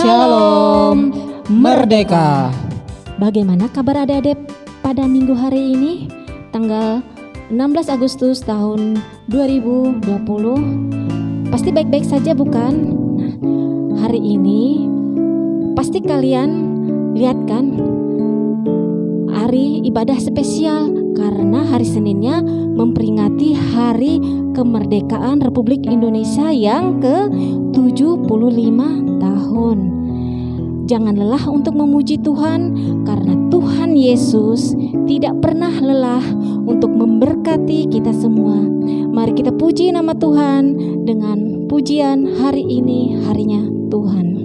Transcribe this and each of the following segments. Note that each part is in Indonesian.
Shalom Merdeka. Bagaimana kabar adik-adik pada minggu hari ini, tanggal 16 Agustus tahun 2020? Pasti baik-baik saja bukan? Nah, hari ini pasti kalian lihat kan, hari ibadah spesial karena hari Seninnya memperingati hari kemerdekaan Republik Indonesia yang ke-75 tahun. Jangan lelah untuk memuji Tuhan, karena Tuhan Yesus tidak pernah lelah untuk memberkati kita semua. Mari kita puji nama Tuhan dengan pujian hari ini, harinya Tuhan.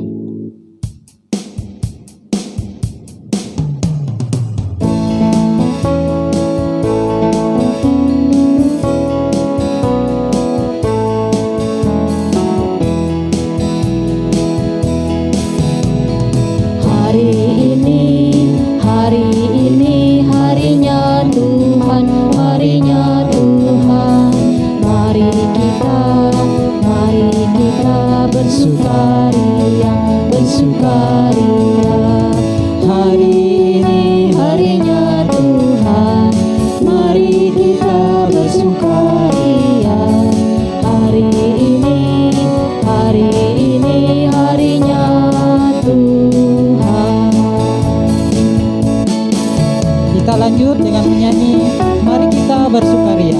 Lanjut dengan menyanyi Mari Kita Bersukaria.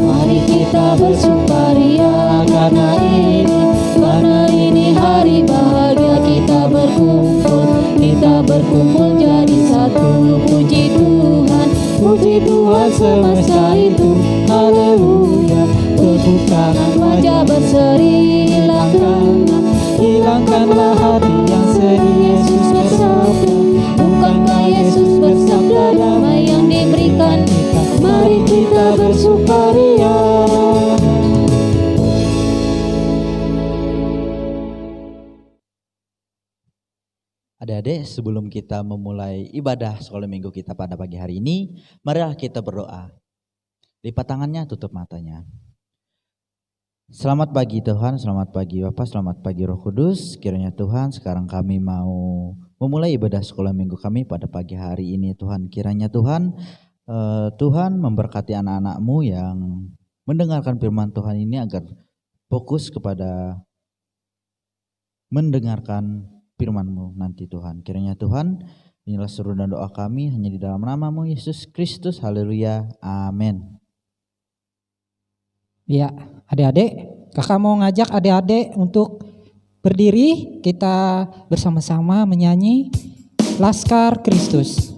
Mari kita bersukaria karena ini hari bahagia, kita berkumpul jadi satu. Puji Tuhan semesta itu, haleluya. Tepuk tangan, wajah berseri, hilangkanlah hati yang sedih. Yesus bersabda, bukankah Yesus bersabda, damai yang diberikan kita. Mari kita bersukaria. Adik-adik, sebelum kita memulai ibadah sekolah minggu kita pada pagi hari ini, marilah kita berdoa. Lipat tangannya, tutup matanya. Selamat pagi Tuhan, selamat pagi Bapak, selamat pagi Roh Kudus. Kiranya Tuhan, sekarang kami mau memulai ibadah sekolah minggu kami pada pagi hari ini. Tuhan, kiranya Tuhan memberkati anak-anak-Mu yang mendengarkan firman Tuhan ini agar fokus kepada mendengarkan firman-Mu nanti Tuhan. Kiranya Tuhan, inilah seru dan doa kami hanya di dalam nama-Mu Yesus Kristus. Haleluya. Amin. Ya, adik-adik, kakak mau ngajak adik-adik untuk berdiri, kita bersama-sama menyanyi Laskar Kristus.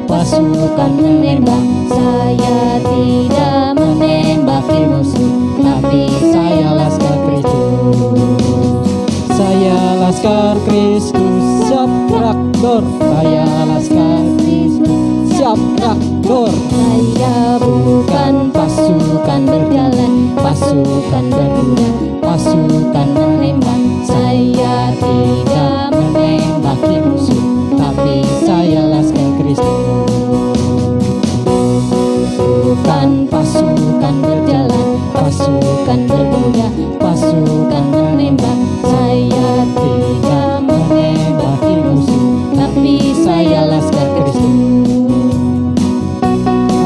Pasukan menembak, saya tidak menembaki musuh, tapi saya laskar Kristus. Saya laskar Kristus, siap gerak dor. Saya laskar Kristus, siap gerak dor. Saya bukan pasukan berjalan, pasukan berkuda, pasukan menembak. Saya tidak menembaki musuh, tapi saya laskar Kristus. Bukan pasukan berjalan, pasukan berkuda, pasukan menembak. Saya tidak menembaki musuh, tapi saya laskar Kristus.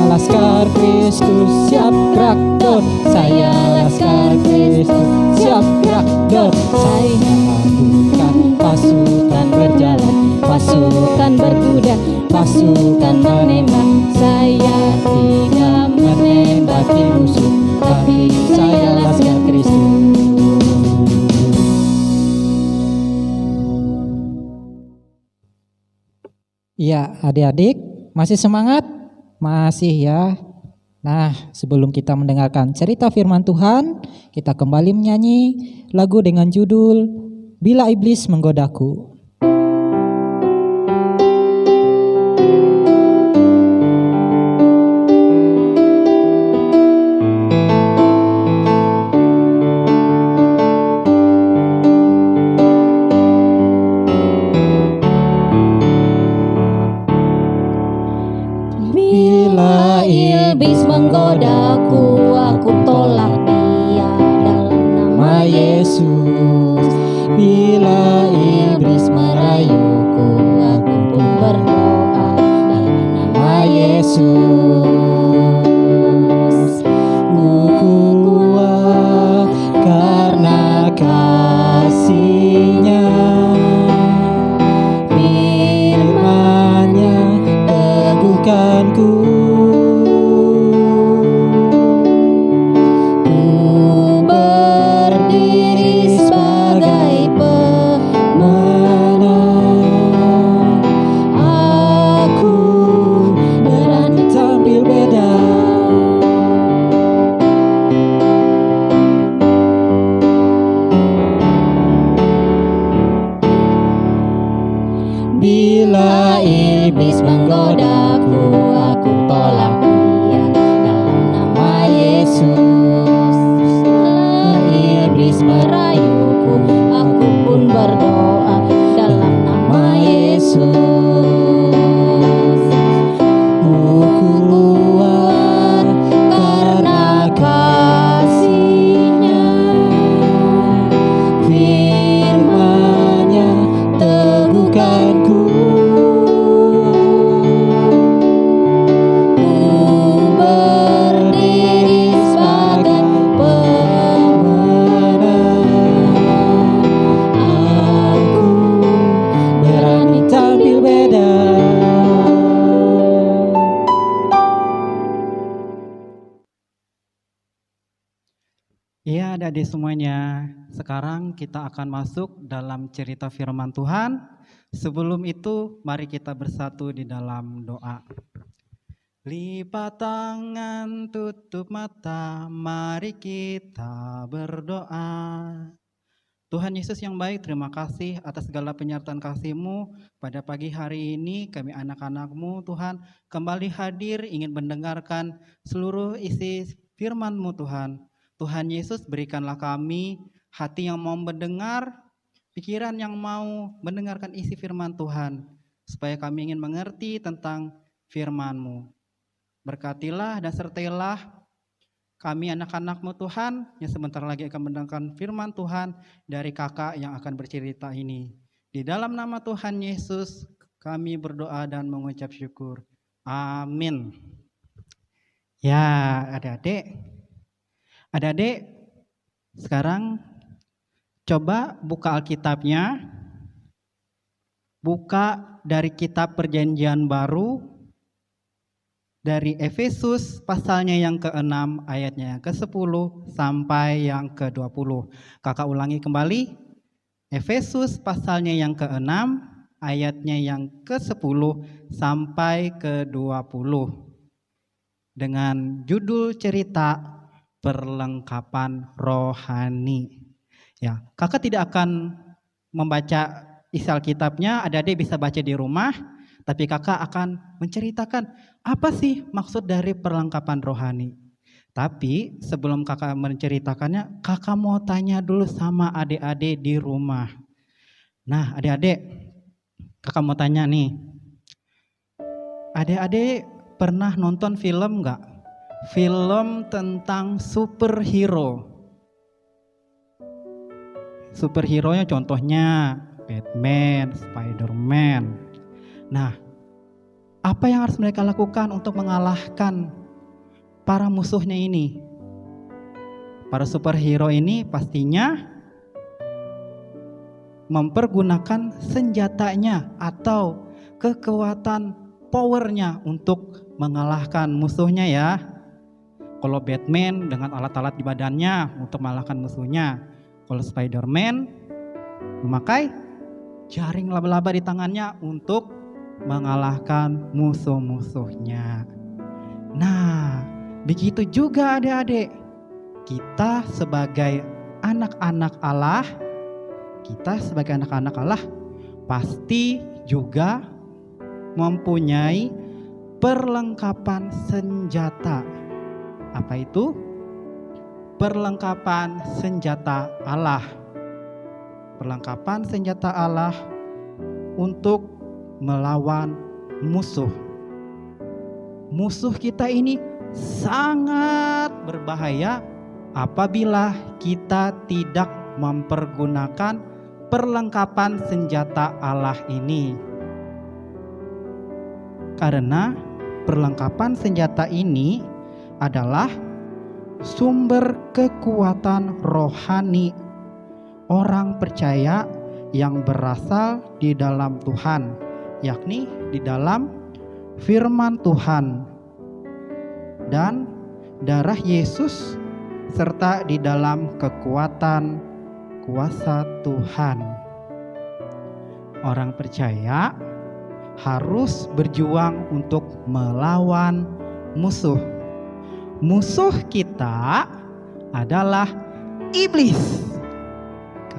Laskar Kristus, siap gerak dor. Saya laskar Kristus, siap gerak dor. Saya bukan pasukan berjalan, pasukan berkuda, pasukan menembak. Saya tidak menembaki musuh, tapi saya laskar Kristus. Iya, adik-adik masih semangat? Masih ya. Nah, sebelum kita mendengarkan cerita firman Tuhan, kita kembali menyanyi lagu dengan judul Bila Iblis Menggodaku. Bila iblis menggodaku, aku tolak dia dalam nama Yesus. Bila iblis merayuku, aku pun berdoa dalam nama Yesus. Ku kuat karena kasih-Nya, firman-Nya teguhkanku. Ku berdiri sebagai pemenang. Aku berani tampil beda. Bila iblis menggodaku, aku tolak dia dalam nama Yesus. Bila iblis merayuku, aku pun berdoa dalam nama Yesus. Ku kuat karena kasih-Nya, firman-Nya teguhkanku. Ku berdiri sebagai pemenang. Aku berani tampil beda. Iya, adik-adik semuanya. Sekarang kita akan masuk dalam cerita firman Tuhan. Sebelum itu, mari kita bersatu di dalam doa. Lipat tangan, tutup mata, mari kita berdoa. Tuhan Yesus yang baik, terima kasih atas segala penyertaan kasih-Mu. Pada pagi hari ini kami anak-anak-Mu Tuhan kembali hadir ingin mendengarkan seluruh isi firman-Mu Tuhan. Tuhan Yesus, berikanlah kami hati yang mau mendengar, pikiran yang mau mendengarkan isi firman Tuhan, supaya kami ingin mengerti tentang firman-Mu. Berkatilah dan sertailah kami anak-anak-Mu Tuhan, yang sebentar lagi akan mendengarkan firman Tuhan dari kakak yang akan bercerita ini. Di dalam nama Tuhan Yesus, kami berdoa dan mengucap syukur. Amin. Ya, adik-adik, sekarang coba buka Alkitabnya, buka dari kitab Perjanjian Baru, dari Efesus pasalnya yang ke-6 ayatnya yang ke-10 sampai yang ke-20. Kakak ulangi kembali, Efesus pasalnya yang ke-6 ayatnya yang ke-10 sampai ke-20. Dengan judul cerita perlengkapan rohani. Ya, kakak tidak akan membaca isi Alkitabnya, adik-adik bisa baca di rumah, tapi kakak akan menceritakan apa sih maksud dari perlengkapan rohani. Tapi sebelum kakak menceritakannya, kakak mau tanya dulu sama adik-adik di rumah. Nah, adik-adik, kakak mau tanya nih. Adik-adik pernah nonton film nggak? Film tentang superhero. Superhero-nya contohnya Batman, Spider-Man. Nah, apa yang harus mereka lakukan untuk mengalahkan para musuhnya ini? Para superhero ini pastinya mempergunakan senjatanya atau kekuatan powernya untuk mengalahkan musuhnya ya. Kalau Batman dengan alat-alat di badannya untuk mengalahkan musuhnya. Kalau Spider-Man memakai jaring laba-laba di tangannya untuk mengalahkan musuh-musuhnya. Nah, Begitu juga adik-adik, kita sebagai anak-anak Allah, pasti juga mempunyai perlengkapan senjata. Apa itu? Perlengkapan senjata Allah. Perlengkapan senjata Allah untuk melawan musuh. Musuh kita ini sangat berbahaya apabila kita tidak mempergunakan perlengkapan senjata Allah ini. Karena perlengkapan senjata ini adalah sumber kekuatan rohani orang percaya yang berasal di dalam Tuhan, yakni di dalam firman Tuhan dan darah Yesus, serta di dalam kekuatan kuasa Tuhan. Orang percaya harus berjuang untuk melawan musuh. Musuh kita adalah iblis.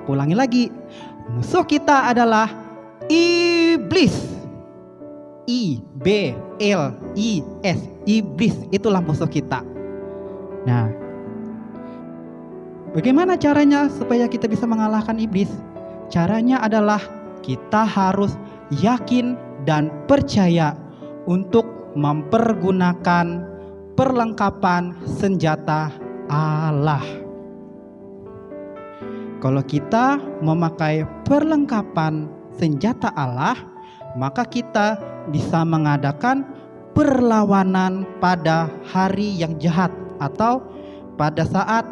Aku ulangi lagi. Musuh kita adalah iblis. I-B-L-I-S. Iblis, itulah musuh kita. Nah, bagaimana caranya supaya kita bisa mengalahkan iblis? Caranya adalah kita harus yakin dan percaya untuk mempergunakan perlengkapan senjata Allah. Kalau kita memakai perlengkapan senjata Allah, maka kita bisa mengadakan perlawanan pada hari yang jahat atau pada saat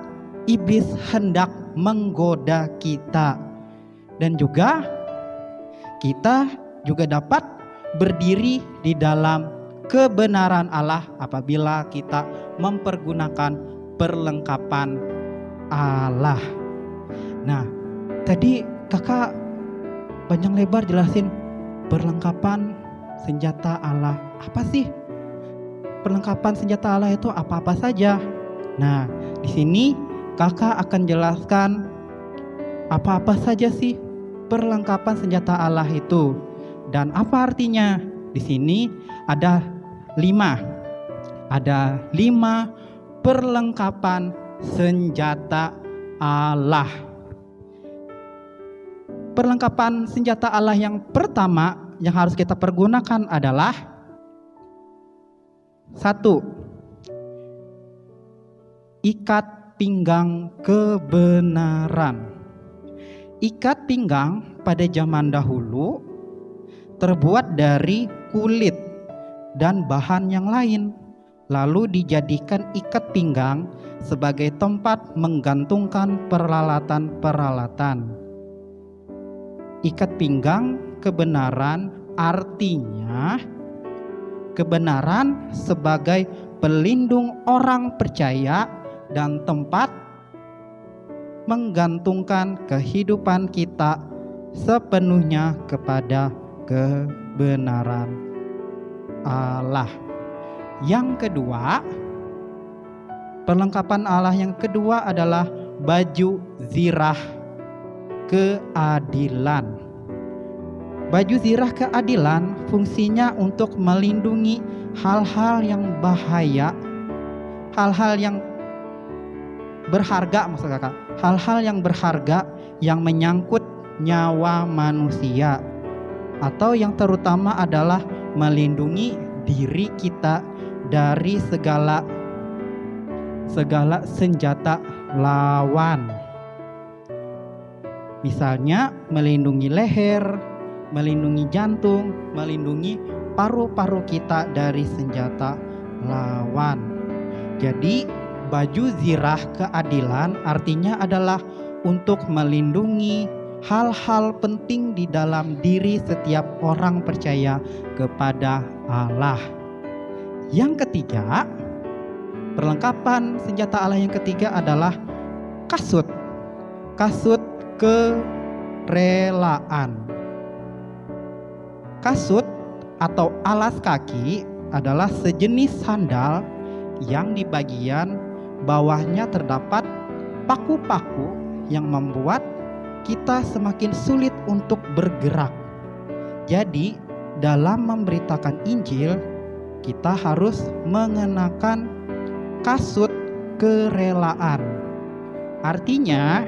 iblis hendak menggoda kita. Dan juga kita juga dapat berdiri di dalam kebenaran Allah apabila kita mempergunakan perlengkapan Allah. Nah, tadi kakak panjang lebar jelasin perlengkapan senjata Allah. Apa sih perlengkapan senjata Allah itu? Apa-apa saja? Nah, di sini kakak akan jelaskan apa-apa saja sih perlengkapan senjata Allah itu dan apa artinya. Di sini ada 5 perlengkapan senjata Allah. Perlengkapan senjata Allah yang pertama yang harus kita pergunakan adalah 1. Ikat pinggang kebenaran. Ikat pinggang pada zaman dahulu terbuat dari kulit dan bahan yang lain, lalu dijadikan ikat pinggang sebagai tempat menggantungkan peralatan-peralatan. Ikat pinggang kebenaran artinya kebenaran sebagai pelindung orang percaya dan tempat menggantungkan kehidupan kita sepenuhnya kepada kebenaran Allah. Yang kedua, perlengkapan Allah yang kedua adalah baju zirah keadilan. Baju zirah keadilan fungsinya untuk melindungi hal-hal yang bahaya, hal-hal yang berharga, maksud kakak, hal-hal yang berharga yang menyangkut nyawa manusia, atau yang terutama adalah melindungi diri kita dari segala senjata lawan. Misalnya melindungi leher, melindungi jantung, melindungi paru-paru kita dari senjata lawan. Jadi baju zirah keadilan artinya adalah untuk melindungi hal-hal penting di dalam diri setiap orang percaya kepada Allah. Yang ketiga, perlengkapan senjata Allah yang ketiga adalah kasut. Kasut kerelaan. Kasut atau alas kaki adalah sejenis sandal yang di bagian bawahnya terdapat paku-paku yang membuat kita semakin sulit untuk bergerak. Jadi, dalam memberitakan Injil, kita harus mengenakan kasut kerelaan. Artinya,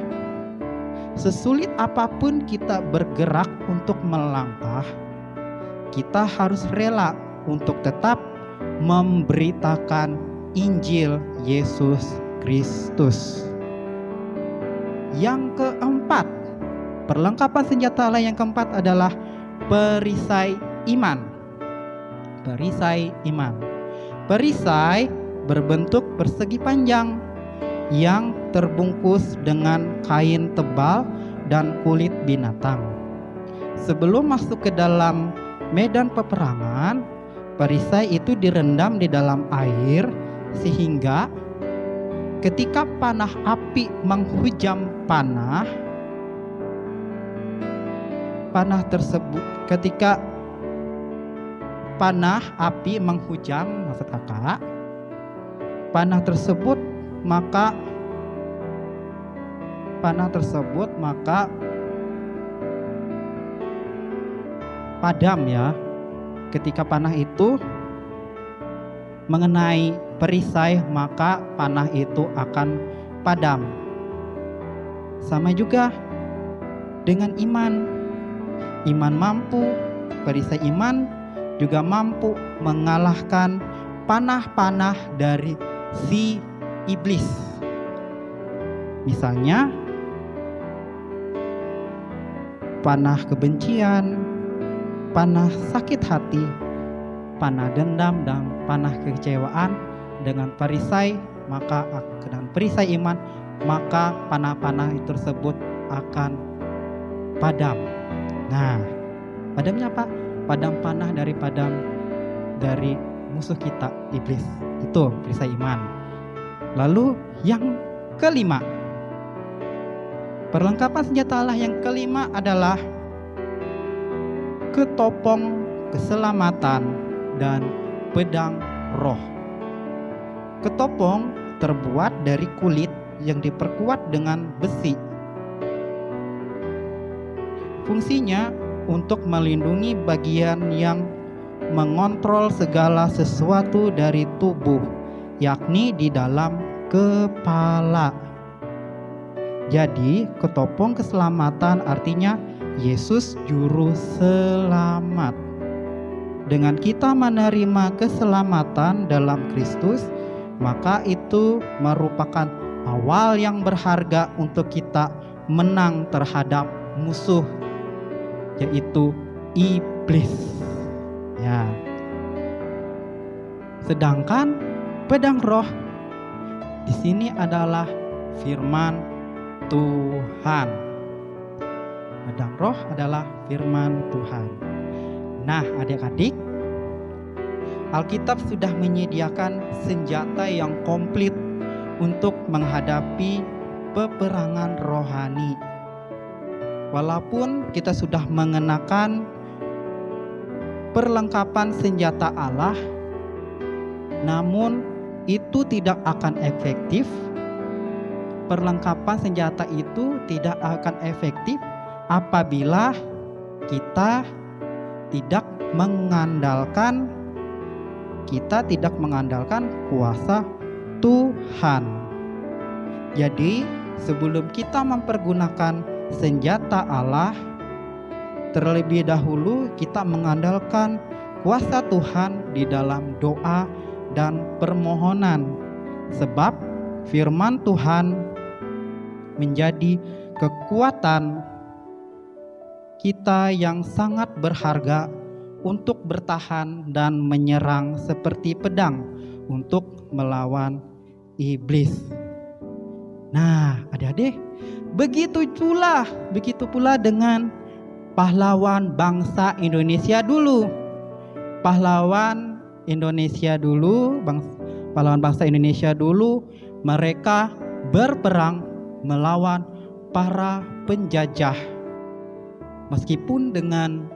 sesulit apapun kita bergerak untuk melangkah, kita harus rela untuk tetap memberitakan Injil Yesus Kristus. Yang keempat, perlengkapan senjata Allah yang keempat adalah perisai iman. Perisai iman. Perisai berbentuk persegi panjang yang terbungkus dengan kain tebal dan kulit binatang. Sebelum masuk ke dalam medan peperangan, perisai itu direndam di dalam air sehingga ketika panah api menghujam panah tersebut, ketika panah api menghujam, maksud kakak, panah tersebut maka padam ya. Ketika panah itu mengenai perisai, maka panah itu akan padam. Sama juga dengan iman. Iman mampu, perisai iman juga mampu mengalahkan panah-panah dari si iblis. Misalnya panah kebencian, panah sakit hati, panah dendam, dan panah kekecewaan. Dengan perisai iman, maka panah-panah tersebut akan padam. Nah, padamnya apa? Padam panah dari musuh kita, iblis. Itu perisai iman. Lalu yang kelima, perlengkapan senjata Allah yang kelima adalah ketopong keselamatan dan pedang roh. Ketopong terbuat dari kulit yang diperkuat dengan besi. Fungsinya untuk melindungi bagian yang mengontrol segala sesuatu dari tubuh, yakni di dalam kepala. Jadi, ketopong keselamatan artinya Yesus juru selamat. Dengan kita menerima keselamatan dalam Kristus, maka itu merupakan awal yang berharga untuk kita menang terhadap musuh, yaitu iblis. Ya. Sedangkan pedang roh di sini adalah firman Tuhan. Pedang roh adalah firman Tuhan. Nah, adik-adik, Alkitab sudah menyediakan senjata yang komplit untuk menghadapi peperangan rohani. Walaupun kita sudah mengenakan perlengkapan senjata Allah, namun itu tidak akan efektif. Perlengkapan senjata itu tidak akan efektif apabila kita tidak mengandalkan kuasa Tuhan. Jadi, sebelum kita mempergunakan senjata Allah, terlebih dahulu kita mengandalkan kuasa Tuhan di dalam doa dan permohonan. Sebab firman Tuhan menjadi kekuatan kita yang sangat berharga untuk bertahan dan menyerang seperti pedang untuk melawan iblis. Nah, adik-adik, begitu pula dengan pahlawan bangsa Indonesia dulu. Pahlawan bangsa Indonesia dulu, mereka berperang melawan para penjajah. Meskipun dengan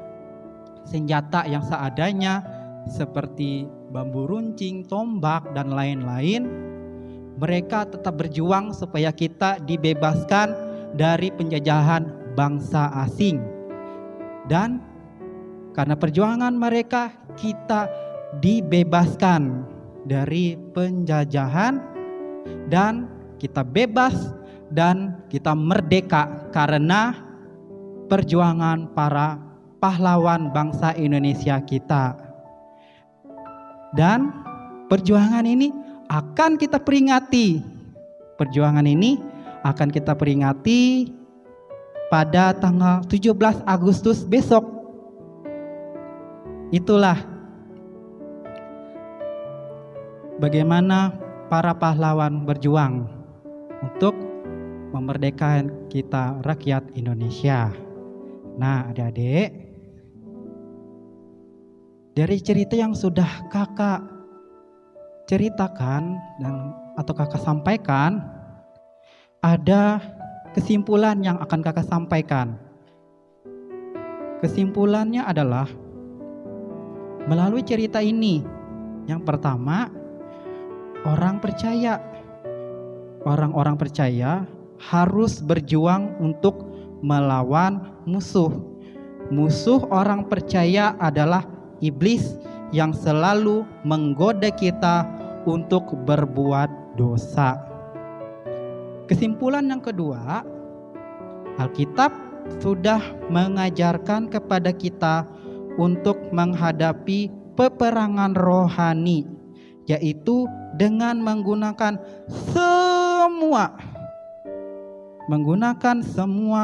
senjata yang seadanya, seperti bambu runcing, tombak, dan lain-lain, mereka tetap berjuang supaya kita dibebaskan dari penjajahan bangsa asing. Dan karena perjuangan mereka, kita dibebaskan dari penjajahan dan kita bebas dan kita merdeka karena perjuangan para pahlawan bangsa Indonesia kita. Dan perjuangan ini akan kita peringati. Perjuangan ini akan kita peringati pada tanggal 17 Agustus besok. Itulah bagaimana para pahlawan berjuang untuk memerdekakan kita rakyat Indonesia. Nah, adik-adik, dari cerita yang sudah kakak ceritakan atau kakak sampaikan, ada kesimpulan yang akan kakak sampaikan. Kesimpulannya adalah melalui cerita ini, yang pertama, orang-orang percaya harus berjuang untuk melawan musuh. Musuh orang percaya adalah iblis yang selalu menggoda kita untuk berbuat dosa. Kesimpulan yang kedua, Alkitab sudah mengajarkan kepada kita untuk menghadapi peperangan rohani, yaitu dengan menggunakan semua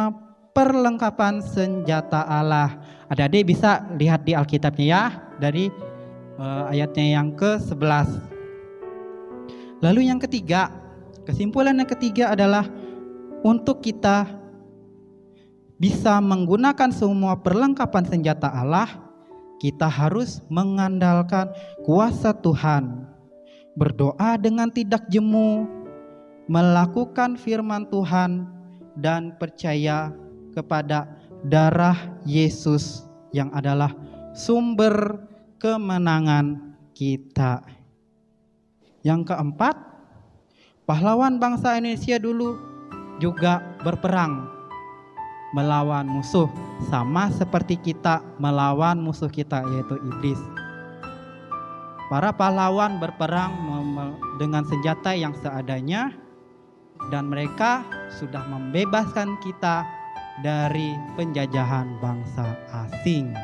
perlengkapan senjata Allah. Adik-adik bisa lihat di Alkitabnya ya, dari ayatnya yang ke-11. Lalu yang ketiga, kesimpulan yang ketiga adalah untuk kita bisa menggunakan semua perlengkapan senjata Allah, kita harus mengandalkan kuasa Tuhan, berdoa dengan tidak jemu, melakukan firman Tuhan, dan percaya kepada darah Yesus yang adalah sumber kemenangan kita. Yang keempat, pahlawan bangsa Indonesia dulu juga berperang melawan musuh, sama seperti kita melawan musuh kita, yaitu iblis. Para pahlawan berperang dengan senjata yang seadanya, dan mereka sudah membebaskan kita dari penjajahan bangsa asing.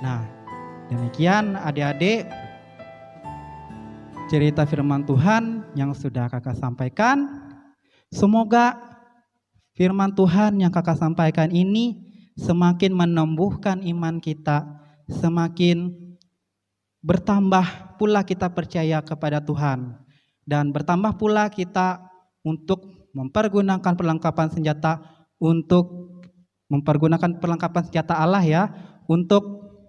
Nah, demikian adik-adik cerita firman Tuhan yang sudah kakak sampaikan. Semoga firman Tuhan yang kakak sampaikan ini semakin menumbuhkan iman kita, semakin bertambah pula kita percaya kepada Tuhan, dan bertambah pula kita untuk mempergunakan perlengkapan senjata Allah ya, untuk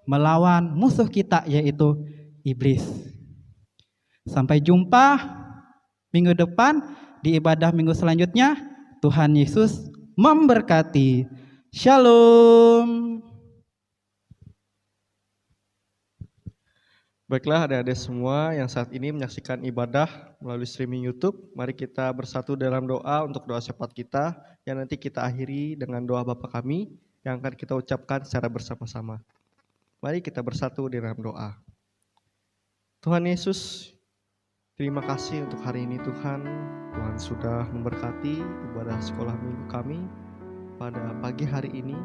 melawan musuh kita, yaitu iblis. Sampai jumpa minggu depan di ibadah minggu selanjutnya. Tuhan Yesus memberkati. Shalom. Baiklah adik-adik semua yang saat ini menyaksikan ibadah melalui streaming YouTube, mari kita bersatu dalam doa untuk doa syafaat kita yang nanti kita akhiri dengan doa Bapa kami yang akan kita ucapkan secara bersama-sama. Mari kita bersatu di dalam doa. Tuhan Yesus, terima kasih untuk hari ini Tuhan. Tuhan sudah memberkati ibadah sekolah minggu kami pada pagi hari ini,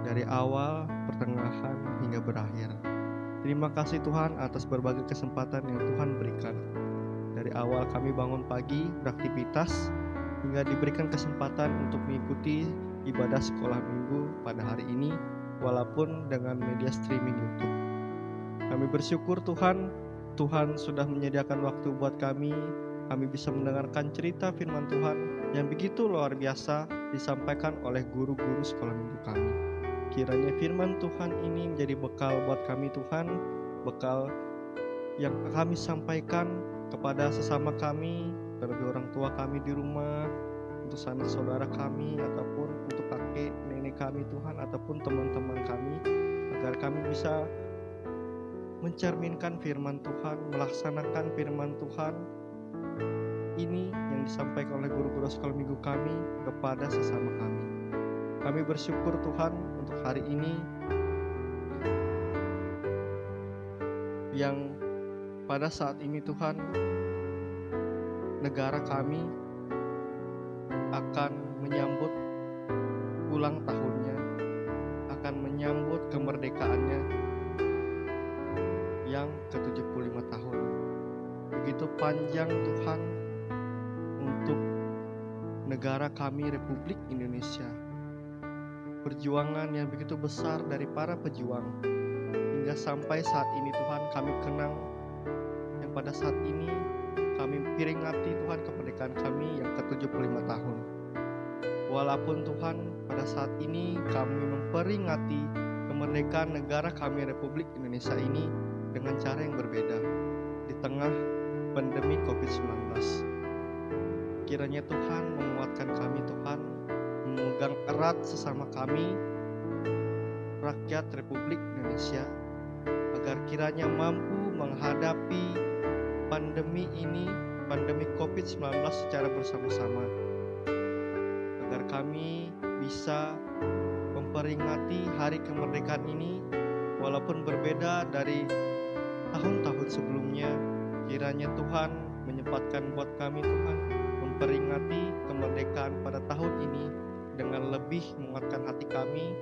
dari awal, pertengahan, hingga berakhir. Terima kasih Tuhan atas berbagai kesempatan yang Tuhan berikan. Dari awal kami bangun pagi, beraktivitas, hingga diberikan kesempatan untuk mengikuti ibadah sekolah minggu pada hari ini, walaupun dengan media streaming YouTube. Kami bersyukur Tuhan, Tuhan sudah menyediakan waktu buat kami bisa mendengarkan cerita firman Tuhan yang begitu luar biasa disampaikan oleh guru-guru sekolah minggu kami. Kiranya firman Tuhan ini menjadi bekal buat kami Tuhan, bekal yang kami sampaikan kepada sesama kami, terlebih orang tua kami di rumah, untuk sanak saudara kami, ataupun untuk kakek nenek kami Tuhan, ataupun teman-teman kami, agar kami bisa mencerminkan firman Tuhan, melaksanakan firman Tuhan ini yang disampaikan oleh guru-guru sekolah minggu kami kepada sesama kami. Kami bersyukur Tuhan untuk hari ini yang pada saat ini Tuhan negara kami akan menyambut ulang tahunnya, akan menyambut kemerdekaannya yang ke-75 tahun. Begitu panjang Tuhan untuk negara kami Republik Indonesia. Perjuangan yang begitu besar dari para pejuang hingga sampai saat ini Tuhan kami kenang yang pada saat ini kami peringati Tuhan kemerdekaan kami yang ke-75 tahun. Walaupun Tuhan pada saat ini kami memperingati kemerdekaan negara kami Republik Indonesia ini dengan cara yang berbeda di tengah pandemi COVID-19. Kiranya Tuhan menguatkan kami Tuhan, memegang erat sesama kami, rakyat Republik Indonesia, agar kiranya mampu menghadapi pandemi ini, pandemi COVID-19 secara bersama-sama. Agar kami bisa memperingati hari kemerdekaan ini walaupun berbeda dari tahun-tahun sebelumnya. Kiranya Tuhan menyempatkan buat kami Tuhan memperingati kemerdekaan pada tahun ini dengan lebih menguatkan hati kami,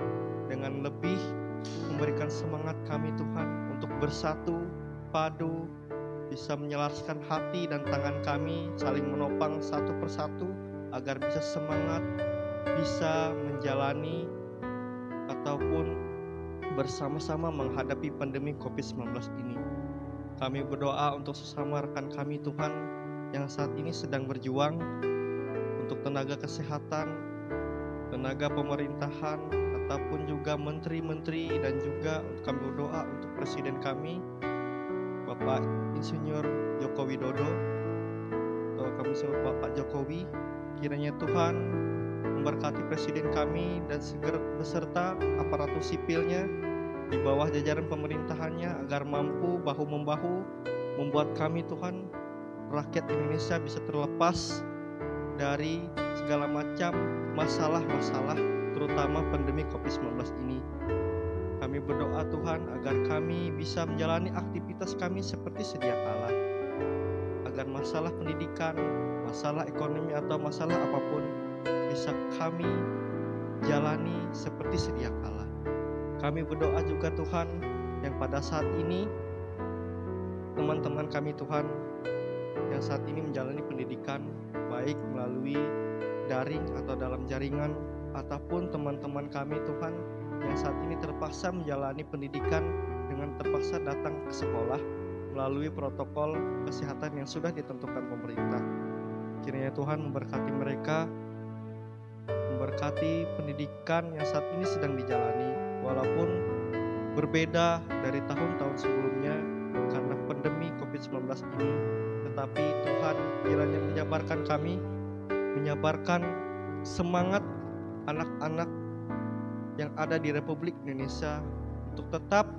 dengan lebih memberikan semangat kami Tuhan untuk bersatu, padu, bisa menyelaraskan hati dan tangan kami saling menopang satu persatu agar bisa semangat, bisa menjalani ataupun bersama-sama menghadapi pandemi COVID-19 ini. Kami berdoa untuk sesama rekan kami Tuhan yang saat ini sedang berjuang untuk tenaga kesehatan, tenaga pemerintahan, ataupun juga menteri-menteri, dan juga kami berdoa untuk presiden kami Bapak Insinyur Joko Widodo, atau kami sebut Bapak Jokowi. Kiranya Tuhan memberkati presiden kami dan segera beserta aparatur sipilnya di bawah jajaran pemerintahannya agar mampu bahu-membahu membuat kami Tuhan rakyat Indonesia bisa terlepas dari segala macam masalah-masalah terutama pandemi COVID-19 ini. Kami berdoa Tuhan agar kami bisa menjalani aktivitas kami seperti sedia kala, agar masalah pendidikan, masalah ekonomi atau masalah apapun bisa kami jalani seperti sedia kala. Kami berdoa juga Tuhan yang pada saat ini teman-teman kami Tuhan yang saat ini menjalani pendidikan baik melalui daring atau dalam jaringan, ataupun teman-teman kami Tuhan yang saat ini terpaksa menjalani pendidikan dengan terpaksa datang ke sekolah melalui protokol kesehatan yang sudah ditentukan pemerintah. Kiranya Tuhan memberkati mereka, memberkati pendidikan yang saat ini sedang dijalani walaupun berbeda dari tahun-tahun sebelumnya karena pandemi COVID-19 ini. Tetapi Tuhan kiranya menyabarkan kami, menyabarkan semangat anak-anak yang ada di Republik Indonesia untuk tetap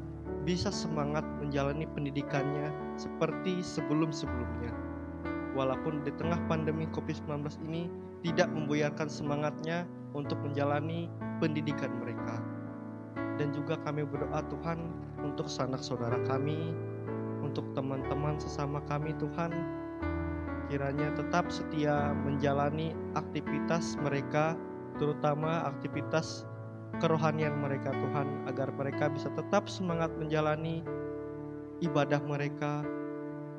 bisa semangat menjalani pendidikannya seperti sebelum-sebelumnya. Walaupun di tengah pandemi COVID-19 ini tidak membuyarkan semangatnya untuk menjalani pendidikan mereka. Dan juga kami berdoa Tuhan untuk sanak saudara kami, untuk teman-teman sesama kami Tuhan, kiranya tetap setia menjalani aktivitas mereka, terutama aktivitas kerohanian mereka Tuhan, agar mereka bisa tetap semangat menjalani ibadah mereka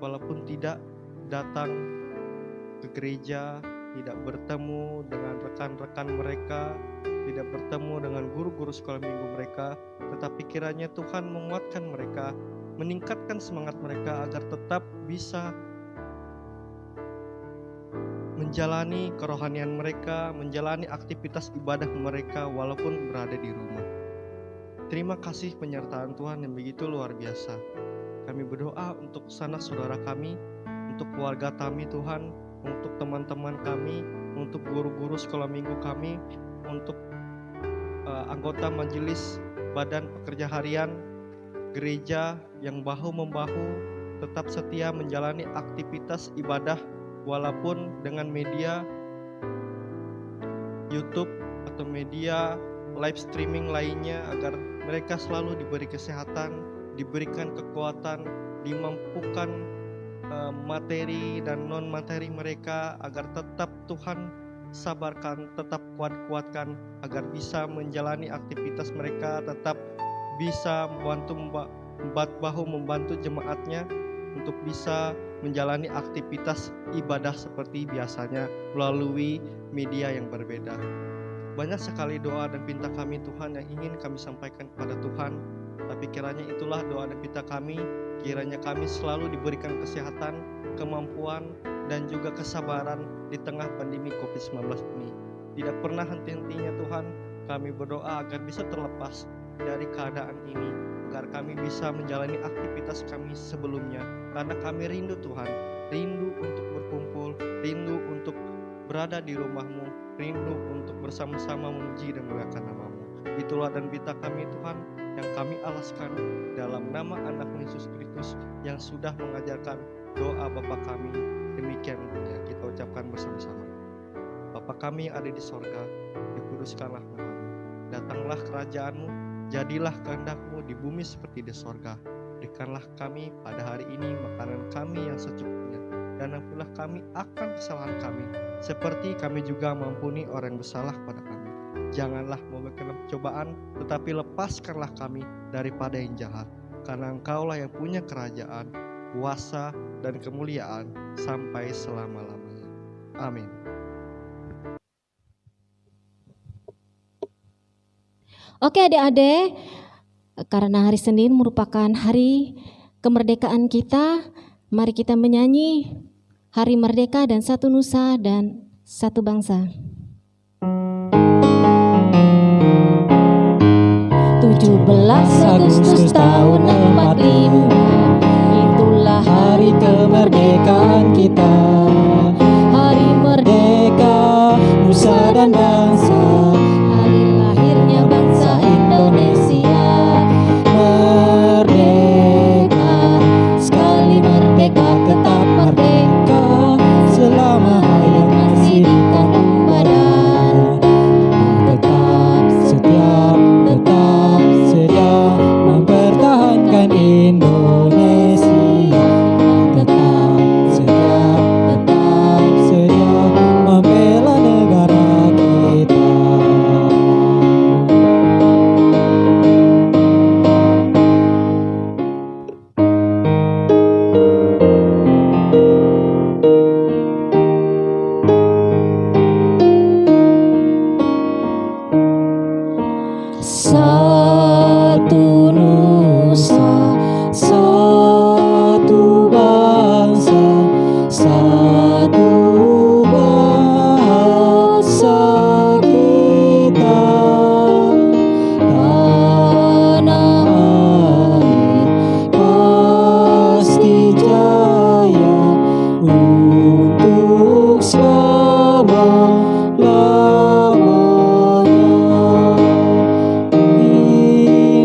walaupun tidak datang ke gereja, tidak bertemu dengan rekan-rekan mereka, tidak bertemu dengan guru-guru sekolah minggu mereka, tetapi kiranya Tuhan menguatkan mereka, meningkatkan semangat mereka agar tetap bisa menjalani kerohanian mereka, menjalani aktivitas ibadah mereka walaupun berada di rumah. Terima kasih penyertaan Tuhan yang begitu luar biasa. Kami berdoa untuk sanak saudara kami, untuk keluarga kami Tuhan, untuk teman-teman kami, untuk guru-guru sekolah minggu kami, untuk anggota majelis badan pekerja harian gereja yang bahu-membahu tetap setia menjalani aktivitas ibadah walaupun dengan media YouTube atau media live streaming lainnya, agar mereka selalu diberi kesehatan, diberikan kekuatan, dimampukan materi dan non materi mereka, agar tetap Tuhan sabarkan, tetap kuatkan agar bisa menjalani aktivitas mereka, tetap bisa membantu jemaatnya untuk bisa menjalani aktivitas ibadah seperti biasanya melalui media yang berbeda. Banyak sekali doa dan pinta kami Tuhan yang ingin kami sampaikan kepada Tuhan, tapi kiranya itulah doa dan pinta kami, kiranya kami selalu diberikan kesehatan, kemampuan, dan juga kesabaran di tengah pandemi COVID-19 ini. Tidak pernah henti-hentinya Tuhan, kami berdoa agar bisa terlepas dari keadaan ini, agar kami bisa menjalani aktivitas kami sebelumnya, karena kami rindu Tuhan, rindu untuk berkumpul, rindu untuk berada di rumah-Mu, rindu untuk bersama-sama memuji dan memuliakan nama-Mu. Itulah dan pinta kami Tuhan, yang kami alaskan dalam nama anak-Mu Yesus Kristus yang sudah mengajarkan doa Bapa kami. Demikian ya, kita ucapkan bersama-sama. Bapa kami yang ada di sorga, dikuduskanlah nama-Mu, datanglah kerajaan-Mu, jadilah kehendak-Mu di bumi seperti di sorga. Berikanlah kami pada hari ini makanan kami yang secukupnya, dan ampunilah kami akan kesalahan kami, seperti kami juga mengampuni orang yang bersalah kepada kami. Janganlah membawa cobaan, tetapi lepaskanlah kami daripada yang jahat, karena Engkaulah yang punya kerajaan, kuasa, dan kemuliaan sampai selama-lamanya. Amin. Oke adik-adik, karena hari Senin merupakan hari kemerdekaan kita, mari kita menyanyi Hari Merdeka dan Satu Nusa dan Satu Bangsa. 17 Agustus tahun 45, itulah Hari kemerdekaan kita, hari merdeka nusa dan bangsa, hari lahirnya bangsa Indonesia. merdeka, Sekali merdeka tetap merdeka, selama hayat masih di kandung badan. tetap setia mempertahankan Indonesia, tetap setia membela negara kita. Satu nusa, satu bangsa, satu bahasa kita. Tanah air pasti jaya untuk selama-lamanya.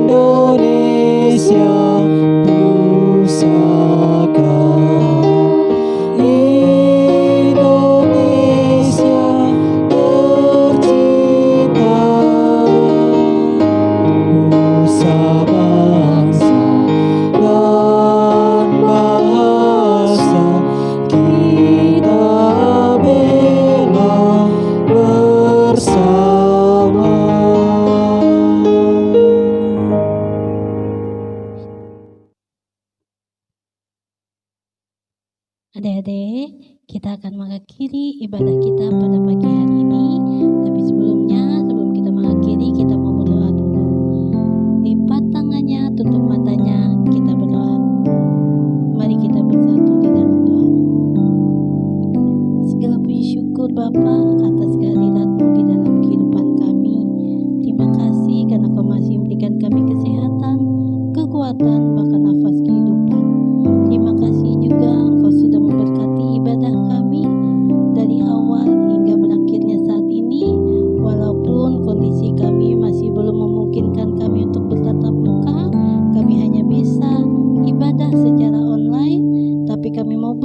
Indonesia pusaka, Indonesia tercinta, nusa bangsa dan bahasa kita bela bersama. Adik-adik, kita akan mengakhiri ibadah kita pada pagi hari ini. Tapi sebelum kita mengakhiri, kita mau berdoa dulu. Lipat tangannya, tutup matanya, kita berdoa. Mari kita bersatu di dalam doa. Segala puji syukur Bapa atas kehadirat-Mu di dalam kehidupan kami. Terima kasih karena Kau masih memberikan kami kesehatan, kekuatan, bahkan nafas kehidupan. Terima kasih juga Engkau sudah memberkati ibadah kami dari awal hingga berakhirnya saat ini. Walaupun kondisi kami masih belum memungkinkan kami untuk bertatap muka, kami hanya bisa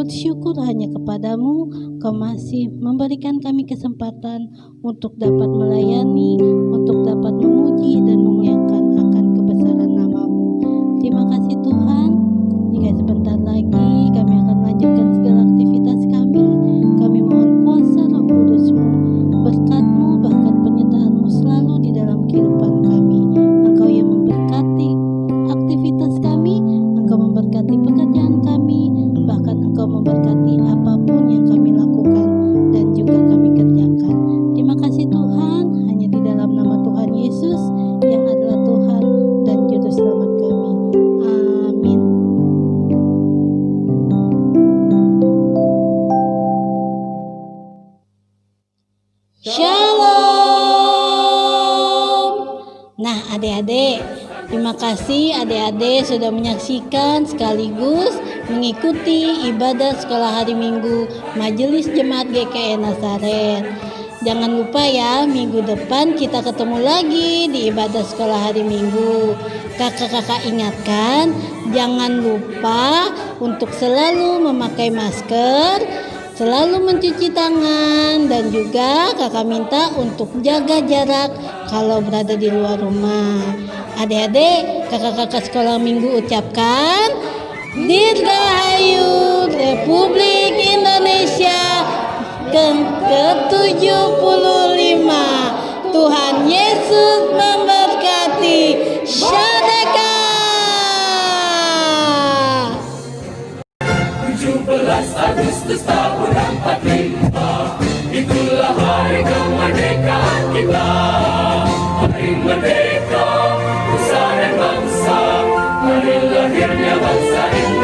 bersyukur hanya kepadamu. Kau masih memberikan kami kesempatan untuk dapat melayani, untuk dapat memuji dan memuliakan akan kebesaran nama-Mu. Terima kasih Tuhan. Jika sebentar lagi kami akan melanjutkan segala aktivitas kami, kami mohon kuasa Roh Kudus-Mu, berkat-Mu, bahkan penyertaan-Mu selalu di dalam kehidupan kami. Engkau yang memberkati aktivitas kami, Engkau memberkati pekerjaan kami, bahkan Engkau memberkati apapun yang kami lakukan dan juga kami kerjakan. Terima kasih Tuhan, hanya di dalam nama Tuhan Yesus yang adalah Tuhan dan Juru Selamat kami. Amin. Shalom. Nah adik-adik, terima kasih adik-adik sudah menyaksikan sekaligus mengikuti ibadah sekolah hari Minggu Majelis Jemaat GKI Nazaret. Jangan lupa ya, minggu depan kita ketemu lagi di ibadah sekolah hari Minggu. Kakak-kakak ingatkan, jangan lupa untuk selalu memakai masker, selalu mencuci tangan, dan juga kakak minta untuk jaga jarak kalau berada di luar rumah. Adik-adik, kakak-kakak sekolah minggu ucapkan Dirgahayu Republik Indonesia ke-75. Tuhan Yesus memberkati. Syadaka. 17 Agustus tahun 45, itulah hari kemerdekaan kita. Hari merdeka, nusa dan bangsa, hari lahirnya bangsa Indonesia.